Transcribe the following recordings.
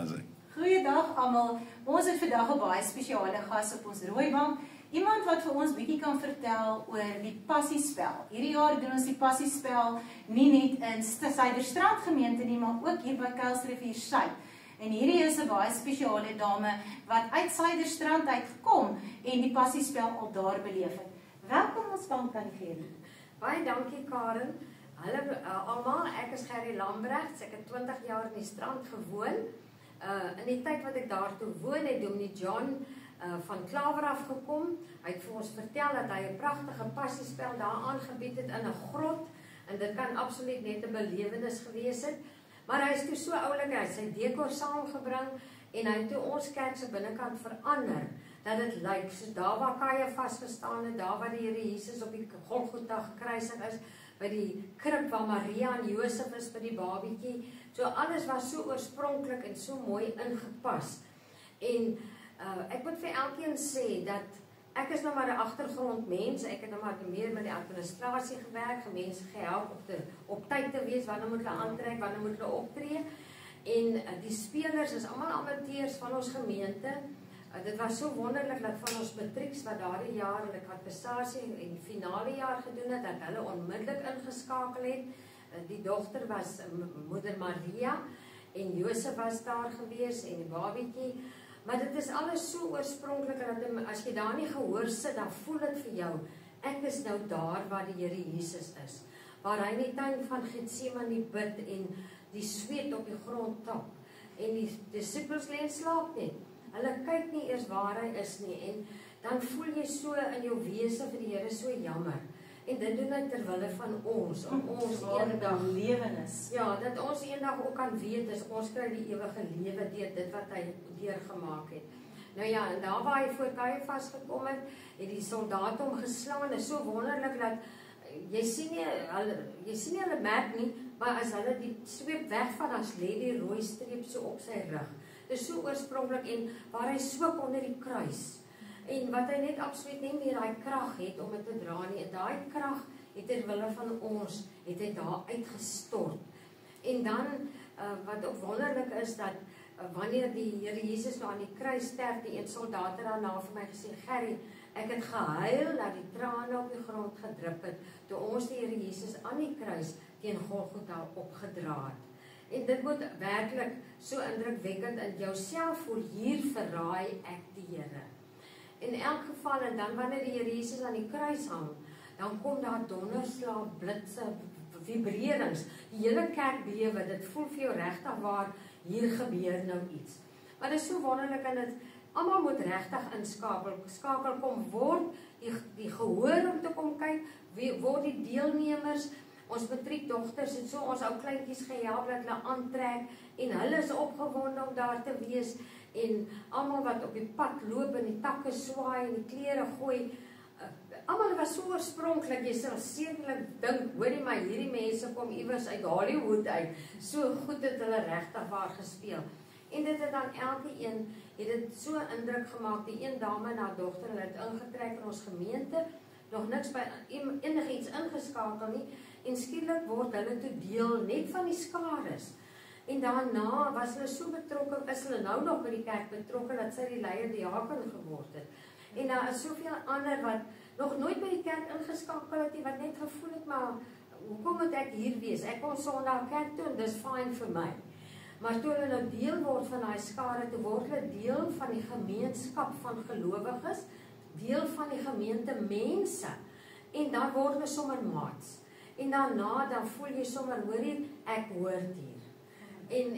gaan sy. Goeiedag almal. Ons het vandag 'n baie spesiale gas op ons rooibank. Iemand wat vir ons bietjie kan vertel oor die Passiespel. Hierdie jaar doen ons die Passiespel nie net in Suiderstrand gemeente nie, maar ook hier by Kuilsrivier Suid. En hierdie is 'n baie spesiale dame wat uit Suiderstrand uitgekom en die Passiespel al daar beleef het. Welkom ons bank aan Gerrie. Baie dankie Karen. Hallo almal, ek is Gerrie Lambrechts. Ek het 20 jaar in die strand gewoon. In die tyd wat ek daartoe woon, het Dominee John van Klaver af gekom. Hy het vir ons vertel dat hy 'n pragtige passiespel daar aangebied het in 'n grot. En dit kan absoluut net 'n belewenis gewees het. Maar hy is toe so oulik, hy het sy dekor saamgebring en hy het toe ons kerk se binnekant verander. Dat dit lyk soos daar waar Caiaphas gestaan het, daar waar die Here Jesus op die Golgotha gekruisig is, by die krib waar Maria en Josef is by die babietjie. So alles was so oorspronklik en so mooi ingepas. En ek moet vir elkeen sê dat ek is nou maar 'n agtergrondmens. Ek het nou maar meer met die administrasie gewerk, mense gehelp op tyd te wees, wanneer moet hulle aantrek, wanneer moet hulle optree. En die spelers is almal amateurs van ons gemeente. Dit was so wonderlik dat van ons matrieks wat daardie jaar hulle katekisasie en finale jaar gedoen het, dat hulle onmiddellik ingeskakel het. Die dogter was moeder Maria en Josef was daar gewees en die babietjie. Maar dit is alles so oorspronklik dat as jy daar nie gehoor sit, dan voel dit vir jou, ek is nou daar waar die Here Jesus is. Waar hy in die tuin van Getsemane bid en die sweet op die grond tap. En die disippels lê en slaap net. Hulle kyk nie eers waar hy is nie en dan voel jy so in jou wese vir die Here so jammer. En dit doen hy terwille van ons, om ons eendag lewenis. Ja, dat ons eendag ook kan weet, is ons kry die ewige lewe deur dit wat hy deurgemaak het. Nou ja, en daar waar hy voor Caiaphas gekom het, het die soldate hom geslaan. Dit is so wonderlik dat jy sien nie hulle merk nie, maar as hulle die sweep wegvat, dan lê die rooi streep so op sy rug. Dit is so oorspronklik en waar hy swik onder die kruis. En wat hy net absoluut nie meer daai krag het om dit te dra nie. En daai krag het terwille van ons, het hy daar uitgestort. En dan, wat ook wonderlik is, dat wanneer die Here Jesus nou aan die kruis sterf, die een soldaat het daarna vir my gesê, Gerrie, ek het gehuil dat die trane op die grond gedrup het, toe ons die Here Jesus aan die kruis teen Golgotha opgedra het. En dit moet werklik so indrukwekkend in jouself voel, hier verraai ek die Here. In elk geval, en dan wanneer die Here Jesus aan die kruis hang, dan kom daar donderslag, blitse, vibrerings. Die hele kerk bewe, dit voel vir jou regtig waar, hier gebeur nou iets. Maar dit is so wonderlik en dit, almal moet regtig inskakel kom word, die gehoor om te kom kyk, word die deelnemers. Ons matriekdogters het so ons ou kleintjies gehelp dat hulle aantrek en hulle is opgewonde om daar te wees en almal wat op die pad loop en die takke swaai en die klere gooi. Almal was so oorspronklik, jy sal sekerlik dink, hoorie maar hierdie mense kom iewers uit Hollywood uit. So goed het hulle regtig waar gespeel. En dit het dan elkeen het dit so indruk gemaak, die een dame en haar dogter, hulle het ingetrek in ons gemeente, nog niks by enigiets ingeskakel nie, en skielik word hulle toe deel net van die skares. En daarna was hulle so betrokke, is hulle nou nog by die kerk betrokke, dat sy die leier diaken geword het. En daar is soveel ander wat nog nooit by die kerk ingeskakel het, wat net gevoel het, maar hoekom moet ek hier wees? Ek kom Sondag kerk toe en dis fyn vir my. Maar toe hulle nou deel word van daai skare, toe word hulle deel van die gemeenskap van gelowiges, deel van die gemeente mense, en dan word hulle sommer maats. En daarna, dan voel jy sommer, hoor hier, ek hoort hier. En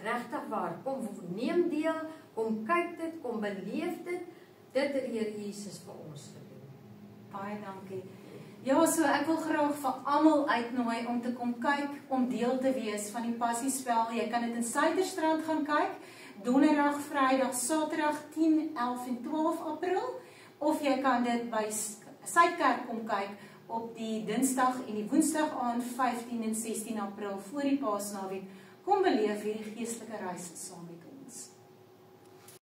regtig waar, kom neem deel, kom kyk dit, kom beleef dit, dit het die Here Jesus vir ons gedoen. Baie dankie. Ja, so ek wil graag vir almal uitnooi om te kom kyk, om deel te wees van die Passiespel. Jy kan dit in Suiderstrand gaan kyk, Donderdag, Vrydag, Saterdag 10, 11 en 12 April, of jy kan dit by Suidkerk kom kyk op die Dinsdag en die Woensdag aand 15 en 16 April voor die Paasnaweek. Kom beleef hierdie geestelike reis saam met